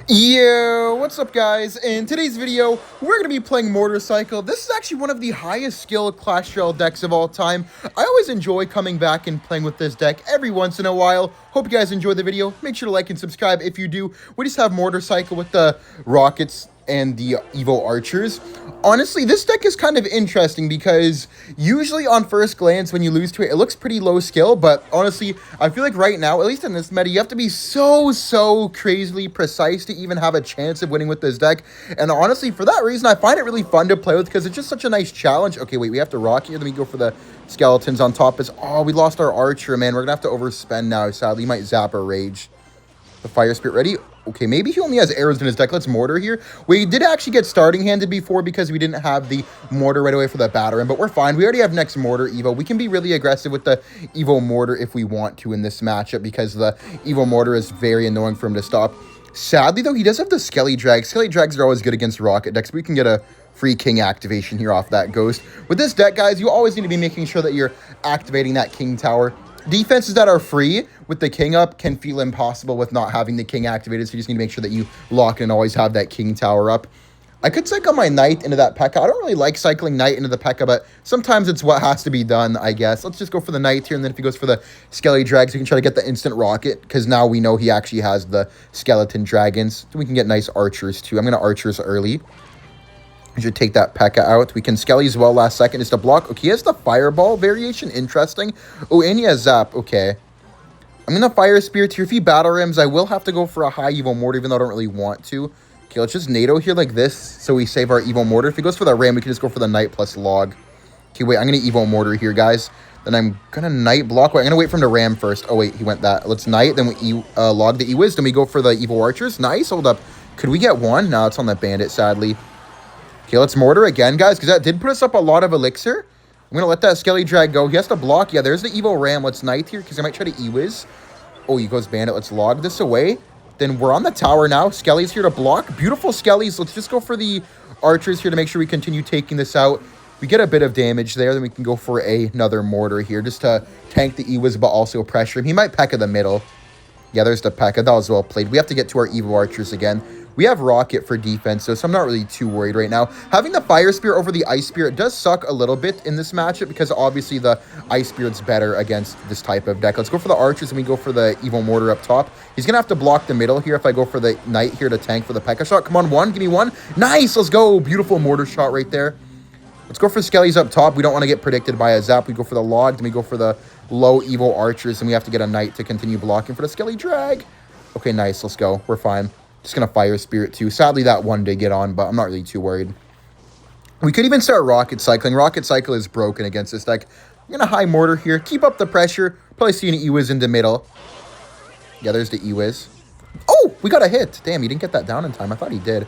Yo, what's up guys? In today's video, we're going to be playing Motorcycle. This is actually one of the highest skill Clash Royale decks of all time. I always enjoy coming back and playing with this deck every once in a while. Hope you guys enjoy the video. Make sure to like and subscribe if you do. We just have Motorcycle with the rockets and the Evo Archers. Honestly, this deck is kind of interesting because usually on first glance when you lose to it, it looks pretty low skill, but honestly, I feel like right now, at least in this meta, you have to be so crazily precise to even have a chance of winning with this deck. And honestly, for that reason, I find it really fun to play with because it's just such a nice challenge. Okay, wait, we have to rock here. Let me go for the skeletons on top. Oh, we lost our Archer, man. We're gonna have to overspend now, sadly. He might zap or rage. The Fire Spirit ready? Okay, maybe he only has arrows in his deck. Let's Mortar here. We did actually get starting handed before because we didn't have the Mortar right away for the Battle Ram, but we're fine. We already have next Mortar Evo. We can be really aggressive with the Evo Mortar if we want to in this matchup because the Evo Mortar is very annoying for him to stop. Sadly, though, he does have the Skelly Drag. Skelly Drags are always good against Rocket decks. We can get a free King activation here off that Ghost. With this deck, guys, you always need to be making sure that you're activating that King Tower. Defenses that are free with the King up can feel impossible with not having the King activated, so you just need to make sure that you lock and always have that King Tower up. I could cycle my Knight into that P.E.K.K.A. I don't really like cycling Knight into the P.E.K.K.A, but sometimes it's what has to be done, I guess. Let's just go for the Knight here, and then if he goes for the Skelly Drags, we can try to get the instant Rocket, because now we know he actually has the Skeleton Dragons. So we can get nice Archers, too. I'm going to Archers early. We should take that P.E.K.K.A out. We can Skelly as well last second. Is to block. Okay, he has the Fireball variation. Interesting. Oh, and he has Zap. Okay. I'm going to Fire Spirit here. If he Battle Rams, I will have to go for a high Evo Mortar, even though I don't really want to. Okay, let's just NATO here like this, so we save our Evo Mortar. If he goes for the Ram, we can just go for the Knight plus Log. Okay, wait, I'm going to Evo Mortar here, guys. Then I'm going to Knight block. Wait, I'm going to wait for him to Ram first. Oh, wait, he went that. Let's Knight, then we Log the E-Wiz. Then we go for the Evo Archers. Nice, hold up. Could we get one? No, it's on the Bandit, sadly. Okay, let's Mortar again, guys, because that did put us up a lot of Elixir. I'm going to let that Skelly Drag go. He has to block. Yeah, there's the Evo Ram. Let's Knight here, because I might try to E-Wiz. Oh, he goes Bandit. Let's Log this away. Then we're on the tower now. Skelly's here to block. Beautiful Skellies. Let's just go for the Archers here to make sure we continue taking this out. We get a bit of damage there. Then we can go for another Mortar here just to tank the E-Wiz, but also pressure him. He might P.E.K.K.A the middle. Yeah, there's the P.E.K.K.A. That was well played. We have to get to our Evo Archers again. We have Rocket for defense, so I'm not really too worried right now. Having the Fire Spirit over the Ice Spirit does suck a little bit in this matchup because obviously the Ice Spirit's better against this type of deck. Let's go for the Archers and we go for the Evo Mortar up top. He's going to have to block the middle here if I go for the Knight here to tank for the P.E.K.K.A shot. Come on, one. Give me one. Nice. Let's go. Beautiful Mortar shot right there. Let's go for Skellies up top. We don't want to get predicted by a Zap. We go for the Log. Then we go for the low Evo Archers. And we have to get a Knight to continue blocking for the Skelly Drag. Okay, nice. Let's go. We're fine. Just going to Fire Spirit too. Sadly, that one did get on, but I'm not really too worried. We could even start Rocket Cycling. Rocket Cycle is broken against this deck. I'm going to high Mortar here. Keep up the pressure. Probably see an E-Wiz in the middle. Yeah, there's the E-Wiz. Oh, we got a hit. Damn, he didn't get that down in time. I thought he did.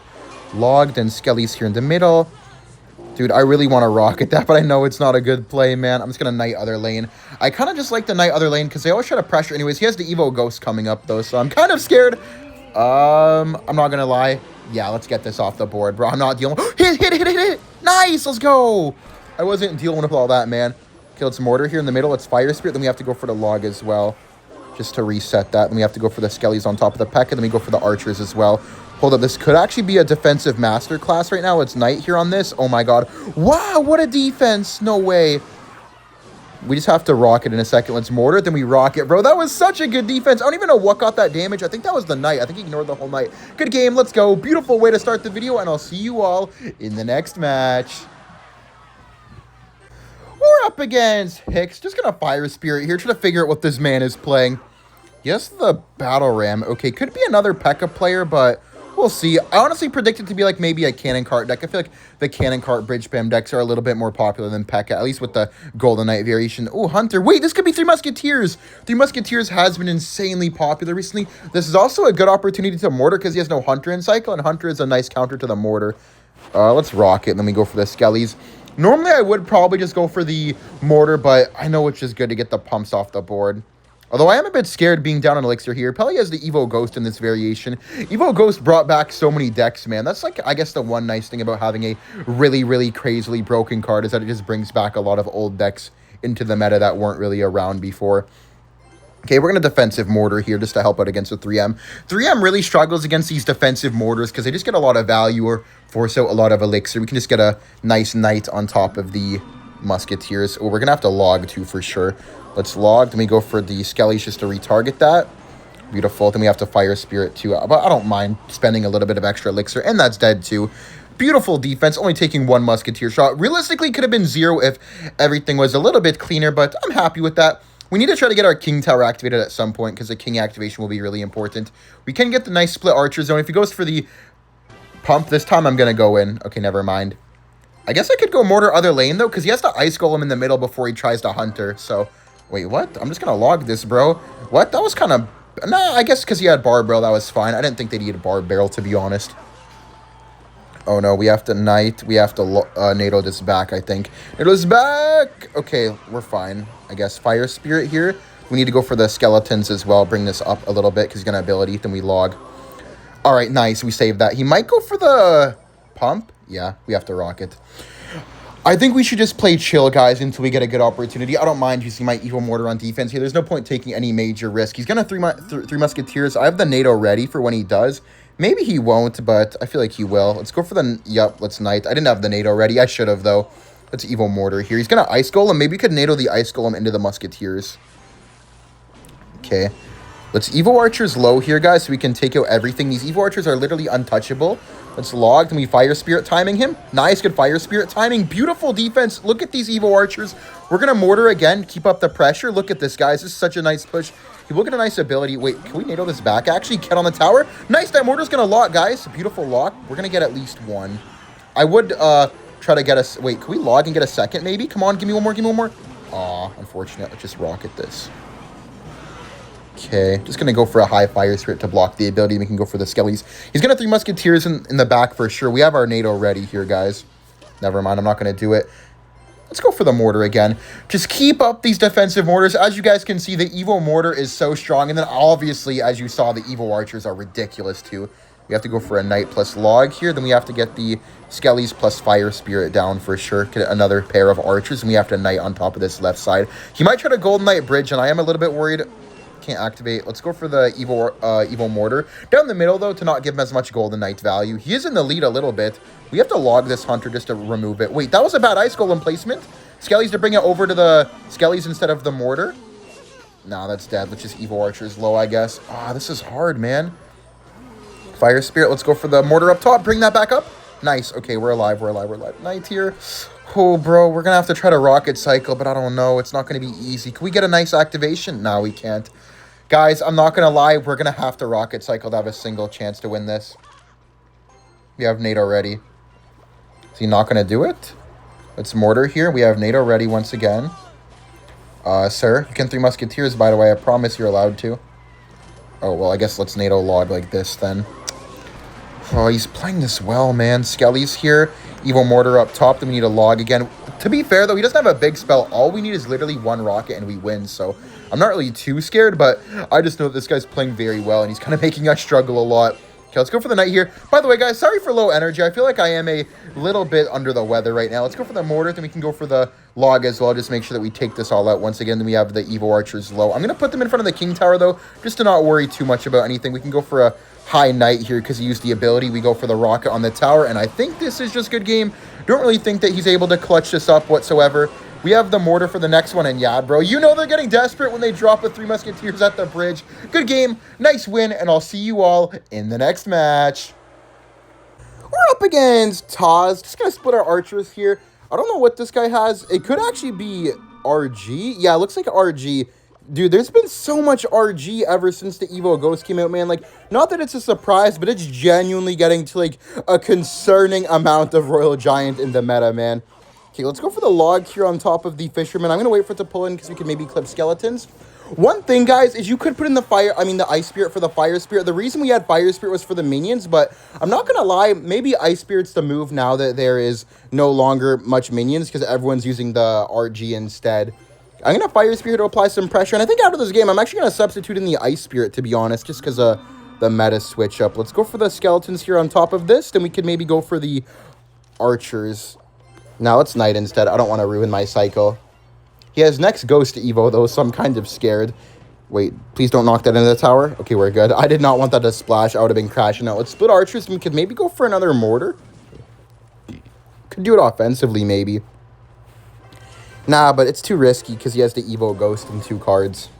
Logged and Skelly's here in the middle. Dude, I really want to Rocket that, but I know it's not a good play, man. I'm just going to Knight other lane. I kind of just like the Knight other lane because they always try to pressure. Anyways, he has the Evo Ghost coming up, though, so I'm kind of scared. I'm not going to lie. Yeah, let's get this off the board, bro. I'm not dealing with... Hit! Nice, let's go. I wasn't dealing with all that, man. Okay, let's Mortar here in the middle. Let's Fire Spirit. Then we have to go for the Log as well, just to reset that. Then we have to go for the Skellies on top of the P.E.K.K.A. Then we go for the Archers as well. Hold up, this could actually be a defensive masterclass right now. It's Knight here on this. Oh my god. Wow, what a defense. No way. We just have to Rocket in a second. Let's Mortar, then we Rocket. Bro, that was such a good defense. I don't even know what got that damage. I think that was the Knight. I think he ignored the whole Knight. Good game. Let's go. Beautiful way to start the video, and I'll see you all in the next match. We're up against Hicks. Just going to Fire Spirit here. Try to figure out what this man is playing. Yes, the Battle Ram. Okay, could be another P.E.K.K.A player, but... we'll see. I honestly predict it to be like maybe a Cannon Cart deck. I feel like the Cannon Cart Bridge Spam decks are a little bit more popular than P.E.K.K.A, at least with the Golden Knight variation. Oh, Hunter. Wait, this could be Three Musketeers. Three Musketeers has been insanely popular recently. This is also a good opportunity to Mortar because he has no Hunter in cycle, and Hunter is a nice counter to the Mortar. Let's Rocket, and then we go for the Skellies. Normally, I would probably just go for the Mortar, but I know it's just good to get the pumps off the board. Although I am a bit scared being down on Elixir here. Probably has the Evo Ghost in this variation. Evo Ghost brought back so many decks, man. That's like, I guess, the one nice thing about having a really crazily broken card is that it just brings back a lot of old decks into the meta that weren't really around before. Okay, we're going to defensive mortar here just to help out against the 3M. 3M really struggles against these defensive mortars because they just get a lot of value or force out a lot of elixir. We can just get a nice knight on top of the musketeers. Oh, we're going to have to log too for sure. Let's log. Then we go for the skellies just to retarget that. Beautiful. Then we have to fire spirit too. But I don't mind spending a little bit of extra elixir. And that's dead too. Beautiful defense, only taking one musketeer shot. Realistically, could have been 0 if everything was a little bit cleaner, but I'm happy with that. We need to try to get our king tower activated at some point because the king activation will be really important. We can get the nice split archer zone. If he goes for the pump this time, I'm going to go in. Okay, never mind. I guess I could go mortar other lane, though, because he has to ice golem in the middle before he tries to hunter. So, wait, what? I'm just going to log this, bro. What? That was kind of... No, I guess because he had bar barrel, that was fine. I didn't think they needed bar barrel, to be honest. Oh, no, we have to knight. We have to NATO this back, I think. NATO's back! Okay, we're fine. I guess fire spirit here. We need to go for the skeletons as well. Bring this up a little bit because he's going to ability. Then we log. All right, nice. We saved that. He might go for the pump. Yeah, we have to rock it. I think we should just play chill, guys, until we get a good opportunity. I don't mind using my evil mortar on defense here. There's no point taking any major risk. He's going to three musketeers. I have the NATO ready for when he does. Maybe he won't, but I feel like he will. Let's go for the... Yep, let's knight. I didn't have the NATO ready. I should have, though. Let's evil mortar here. He's going to ice golem. Maybe we could NATO the ice golem into the musketeers. Okay. Let's evil archers low here, guys, so we can take out everything. These evil archers are literally untouchable. Let's log. Then we fire spirit timing him. Nice, good fire spirit timing. Beautiful defense. Look at these evil archers. We're going to mortar again. Keep up the pressure. Look at this, guys. This is such a nice push. He will get a nice ability. Wait, can we NATO this back? Actually, get on the tower. Nice, that mortar's going to lock, guys. Beautiful lock. We're going to get at least one. I would try to get us... Wait, can we log and get a second, maybe? Come on, give me one more, give me one more. Aw, unfortunate. Let's just rocket this. Okay, just going to go for a high fire spirit to block the ability. We can go for the skellies. He's going to 3 musketeers in the back for sure. We have our NATO ready here, guys. Never mind, I'm not going to do it. Let's go for the mortar again. Just keep up these defensive mortars. As you guys can see, the evil mortar is so strong. And then obviously, as you saw, the evil archers are ridiculous too. We have to go for a knight plus log here. Then we have to get the skellies plus fire spirit down for sure. Get another pair of archers. And we have to knight on top of this left side. He might try to golden knight bridge, and I am a little bit worried. Can't activate. Let's go for the evil mortar. Down the middle, though, to not give him as much golden knight value. He is in the lead a little bit. We have to log this hunter just to remove it. Wait, that was a bad ice golem placement. Skellies to bring it over to the skellies instead of the mortar. Nah, that's dead. Let's just evil archers low, I guess. Ah, this is hard, man. Fire spirit. Let's go for the mortar up top. Bring that back up. Nice. Okay, we're alive. We're alive. We're alive. Knight here. Oh, bro, we're going to have to try to rocket cycle, but I don't know. It's not going to be easy. Can we get a nice activation? No, we can't. Guys, I'm not going to lie. We're going to have to rocket cycle to have a single chance to win this. We have NATO ready. Is he not going to do it? Let's mortar here. We have NATO ready once again. Sir, you can 3 musketeers, by the way. I promise you're allowed to. Oh, well, I guess let's NATO log like this then. Oh, he's playing this well, man. Skellies here. Evil mortar up top. Then we need a log again. To be fair, though, he doesn't have a big spell. All we need is literally 1 rocket and we win. So I'm not really too scared, but I just know that this guy's playing very well and he's kind of making us struggle a lot. Okay, let's go for the knight here. By the way, guys, sorry for low energy. I feel like I am a little bit under the weather right now. Let's go for the mortar. Then we can go for the log as well. Just make sure that we take this all out once again. Then we have the evil archers low. I'm going to put them in front of the king tower, though, just to not worry too much about anything. We can go for a high knight here because he used the ability. We go for the rocket on the tower, and I think this is just good game. Don't really think that he's able to clutch this up whatsoever. We have the mortar for the next one, and yeah, bro, you know they're getting desperate when they drop a 3 musketeers at the bridge. Good game, nice win, and I'll see you all in the next match. We're up against Taz. Just gonna split our archers here. I don't know what this guy has. It could actually be RG. Yeah, it looks like RG. Dude, there's been so much RG ever since the Evo Ghost came out, man. Like, not that it's a surprise, but it's genuinely getting to, like, a concerning amount of Royal Giant in the meta, man. Okay, let's go for the log here on top of the Fisherman. I'm going to wait for it to pull in because we can maybe clip Skeletons. One thing, guys, is you could put in the Ice Spirit for the Fire Spirit. The reason we had Fire Spirit was for the minions, but I'm not going to lie, maybe Ice Spirit's the move now that there is no longer much minions because everyone's using the RG instead. I'm going to Fire Spirit to apply some pressure, and I think after this game, I'm actually going to substitute in the Ice Spirit, to be honest, just because of the meta switch up. Let's go for the Skeletons here on top of this, then we could maybe go for the Archers. Now let's Knight instead. I don't want to ruin my cycle. He has next Ghost Evo, though, so I'm kind of scared. Wait, please don't knock that into the tower. Okay, we're good. I did not want that to splash. I would have been crashing out. Let's split archers, and we could maybe go for another mortar. Could do it offensively, maybe. Nah, but it's too risky because he has the Evo Ghost and 2 cards.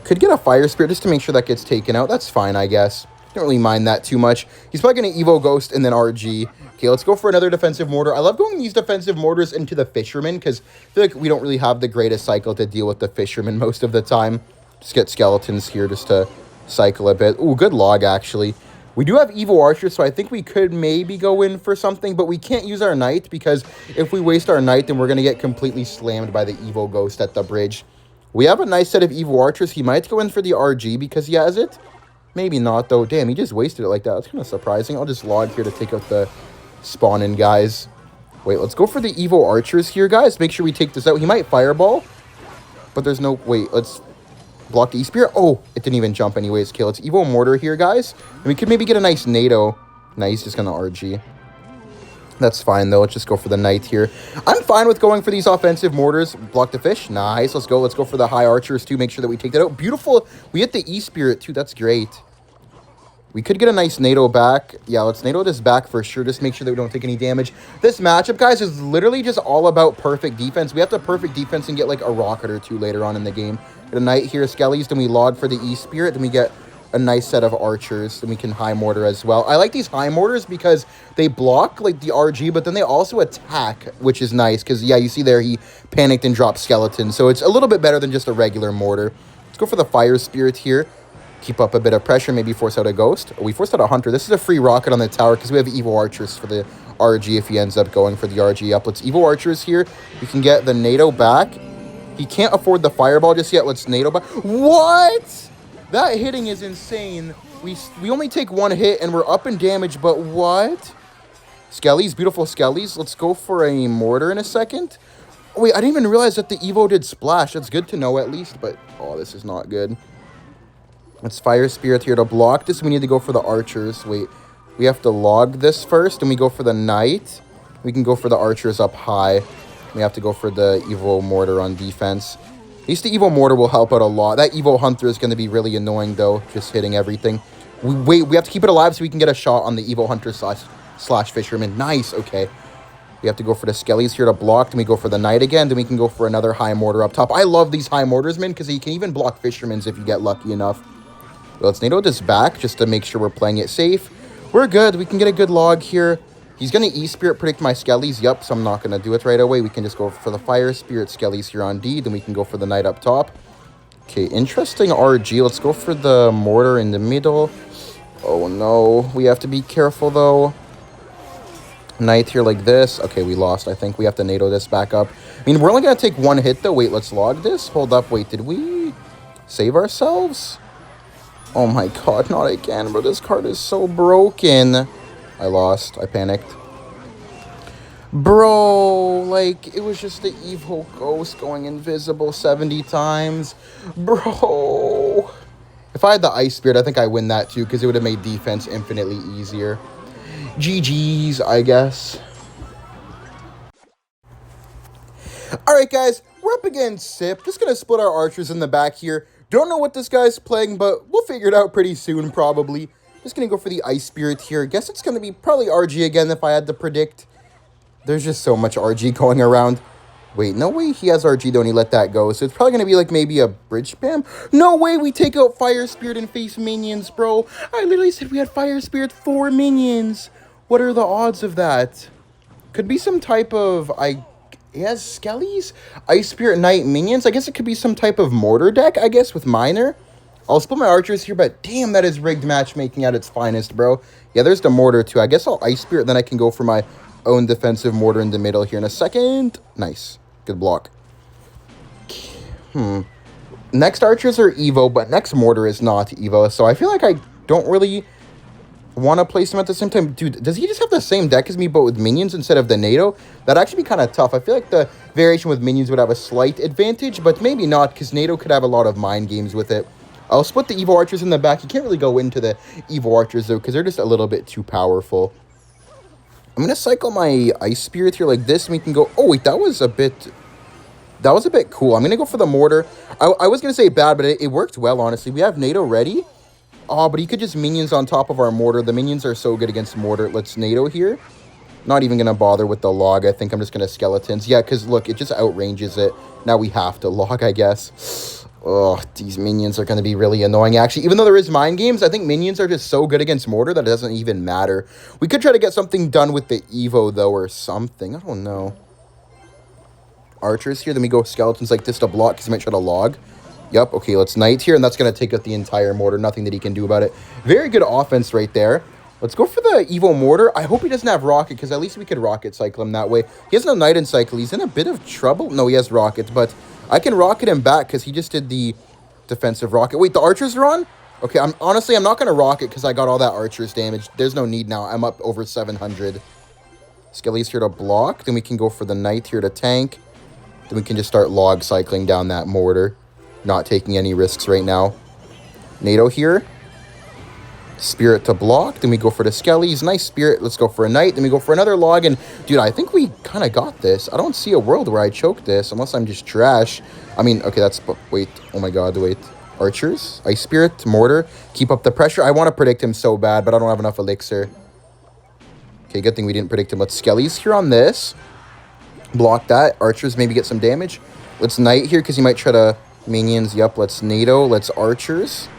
Could get a Fire Spirit just to make sure that gets taken out. That's fine, I guess. Don't really mind that too much. He's probably going to Evo Ghost and then RG. Okay, let's go for another defensive mortar. I love going these defensive mortars into the Fisherman because I feel like we don't really have the greatest cycle to deal with the Fisherman most of the time. Just get skeletons here just to cycle a bit. Ooh, good log, actually. We do have Evo Archer, so I think we could maybe go in for something, but we can't use our Knight because if we waste our Knight, then we're going to get completely slammed by the Evo Ghost at the bridge. We have a nice set of Evo Archers. He might go in for the RG because he has it. Maybe not, though. Damn, he just wasted it like that. That's kind of surprising. I'll just log here to take out the spawn-in guys. Wait, let's go for the Evo Archers here, guys. Make sure we take this out. He might Fireball, but there's no... Wait, let's block the E-Spear. Oh, it didn't even jump anyways. Okay, let's Evo Mortar here, guys. And we could maybe get a nice NATO. Nah, he's just going to RG. That's fine, though. Let's just go for the Knight here. I'm fine with going for these offensive mortars. Block the fish. Nice. Let's go. Let's go for the high archers, too. Make sure that we take that out. Beautiful. We hit the E-Spirit, too. That's great. We could get a nice NATO back. Yeah, let's NATO this back for sure. Just make sure that we don't take any damage. This matchup, guys, is literally just all about perfect defense. We have to perfect defense and get, like, a rocket or 2 later on in the game. Get a Knight here, Skellies. Then we log for the E-Spirit. Then we get a nice set of archers. Then we can high mortar as well. I like these high mortars because they block, like, the RG, but then they also attack, which is nice. Because, yeah, you see there, he panicked and dropped skeletons. So it's a little bit better than just a regular mortar. Let's go for the Fire Spirit here. Keep up a bit of pressure, maybe force out a Ghost. Oh, we forced out a Hunter. This is a free rocket on the tower because we have Evo Archers for the RG if he ends up going for the RG up. Let's Evo Archers here. We can get the NATO back. He can't afford the Fireball just yet. Let's NATO back. What? That hitting is insane. We only take 1 hit and we're up in damage, but what? Skellies, beautiful Skellies. Let's go for a Mortar in a second. Oh, wait, I didn't even realize that the Evo did splash. That's good to know at least, but oh, this is not good. Let's Fire Spirit here to block this. We need to go for the Archers. Wait, we have to log this first, and we go for the Knight. We can go for the Archers up high. We have to go for the Evo Mortar on defense. At least the Evo Mortar will help out a lot. That Evo Hunter is going to be really annoying, though, just hitting everything. We have to keep it alive so we can get a shot on the Evo Hunter slash Fisherman. Nice, okay. We have to go for the Skellies here to block. Then we go for the Knight again. Then we can go for another high mortar up top. I love these high mortars, man, because you can even block Fishermans if you get lucky enough. Let's NATO this back just to make sure we're playing it safe. We're good. We can get a good log here. He's going to E-Spirit predict my Skellies. Yup, so I'm not going to do it right away. We can just go for the Fire Spirit Skellies here on D. Then we can go for the Knight up top. Okay, interesting RG. Let's go for the Mortar in the middle. Oh, no. We have to be careful, though. Knight here like this. Okay, we lost. I think we have to NATO this back up. I mean, we're only going to take 1 hit, though. Wait, let's log this. Hold up. Wait, did we save ourselves? Oh my god, not again, bro. This card is so broken. I lost. I panicked. Bro, like, it was just the Evo Ghost going invisible 70 times. Bro. If I had the Ice Spirit, I think I win that too, because it would have made defense infinitely easier. GG's, I guess. Alright, guys. We're up against Sip. Just going to split our archers in the back here. Don't know what this guy's playing, but we'll figure it out pretty soon, probably. Just going to go for the Ice Spirit here. Guess it's going to be probably RG again if I had to predict. There's just so much RG going around. Wait, no way he has RG, though, and he let that go. So it's probably going to be, like, maybe a bridge spam. No way we take out Fire Spirit and face minions, bro. I literally said we had Fire Spirit 4 minions. What are the odds of that? Could be some type of... He has Skellies, Ice Spirit, Knight, minions. I guess it could be some type of mortar deck, I guess, with Miner. I'll split my archers here, but damn, that is rigged matchmaking at its finest, bro. Yeah, there's the mortar, too. I guess I'll Ice Spirit, then I can go for my own defensive mortar in the middle here in a second. Nice. Good block. Next archers are Evo, but next mortar is not Evo, so I feel like I don't really want to place him at the same time. Dude, does he just have the same deck as me, but with minions instead of the NATO? That'd actually be kind of tough. I feel like the variation with minions would have a slight advantage, but maybe not, because NATO could have a lot of mind games with it. I'll split the Evo Archers in the back. You can't really go into the Evo Archers, though, because they're just a little bit too powerful. I'm going to cycle my Ice Spirit here like this, and we can go... Oh, wait, that was a bit That was a bit cool. I'm going to go for the mortar. I was going to say bad, but it worked well, honestly. We have NATO ready. Oh, but he could just minions on top of our mortar. The minions are so good against mortar. Let's NATO here. Not even going to bother with the log. I think I'm just going to skeletons. Yeah, because look, it just outranges it. Now we have to log, I guess. Oh, these minions are going to be really annoying, actually. Even though there is mind games, I think minions are just so good against mortar that it doesn't even matter. We could try to get something done with the Evo, though, or something. I don't know. Archers here. Then we go skeletons like this to block because he might try to log. Yep, okay, let's knight here, and that's going to take out the entire mortar. Nothing that he can do about it. Very good offense right there. Let's go for the Evo Mortar. I hope he doesn't have Rocket, because at least we could Rocket cycle him that way. He has no Knight in cycle. He's in a bit of trouble. No, he has Rockets, but I can Rocket him back, because he just did the defensive Rocket. Wait, the Archers are on? Okay, honestly, I'm not going to Rocket, because I got all that Archers damage. There's no need now. I'm up over 700. Skelly's here to block. Then we can go for the Knight here to tank. Then we can just start log cycling down that Mortar. Not taking any risks right now. NATO here. Spirit to block. Then we go for the Skellies. Nice Spirit. Let's go for a Knight. Then we go for another log. And, dude, I think we kind of got this. I don't see a world where I choke this unless I'm just trash. I mean, okay, that's... Wait. Oh, my God. Wait. Archers. Ice Spirit. Mortar. Keep up the pressure. I want to predict him so bad, but I don't have enough elixir. Okay, good thing we didn't predict him. Let's Skellies here on this. Block that. Archers maybe get some damage. Let's Knight here because he might try to... Minions, yep, let's NATO, let's Archers.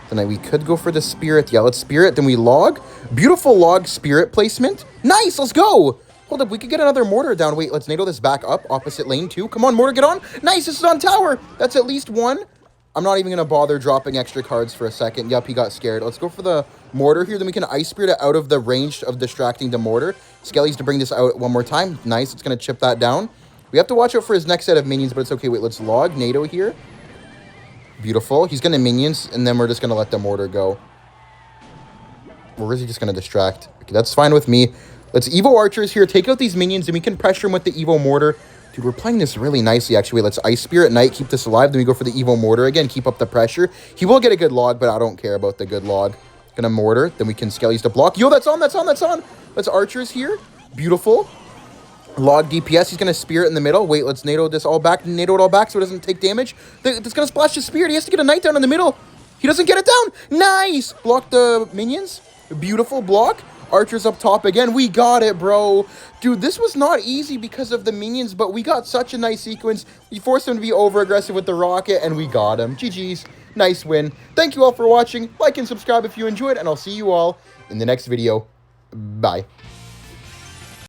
Then we could go for the Spirit. Yeah, let's Spirit, then we log. Beautiful log Spirit placement. Nice, let's go. Hold up, we could get another Mortar down. Wait, let's NATO this back up. Opposite lane, too. Come on, Mortar, get on. Nice, this is on tower. That's at least one. I'm not even going to bother dropping extra cards for a second. Yep, he got scared. Let's go for the Mortar here. Then we can Ice Spirit it out of the range of distracting the Mortar. Skelly's to bring this out one more time. Nice, it's going to chip that down. We have to watch out for his next set of minions, but it's okay. Wait, let's log NATO here. Beautiful. He's going to minions, and then we're just going to let the Mortar go. Or is he just going to distract? Okay, that's fine with me. Let's Evo Archers here. Take out these minions, and we can pressure him with the Evo Mortar. Dude, we're playing this really nicely, actually. Wait, let's Ice Spirit Knight, keep this alive. Then we go for the Evo Mortar again, keep up the pressure. He will get a good log, but I don't care about the good log. Gonna Mortar. Then we can Skellies to block. Yo, that's on, that's on, that's on. Let's Archers here. Beautiful. Log DPS, he's going to Spirit in the middle. Wait, let's NATO this all back. NATO it all back so it doesn't take damage. It's going to splash the Spirit. He has to get a Knight down in the middle. He doesn't get it down. Nice! Block the minions. Beautiful block. Archers up top again. We got it, bro. Dude, this was not easy because of the minions, but we got such a nice sequence. We forced him to be over-aggressive with the rocket, and we got him. GG's. Nice win. Thank you all for watching. Like and subscribe if you enjoyed, and I'll see you all in the next video. Bye.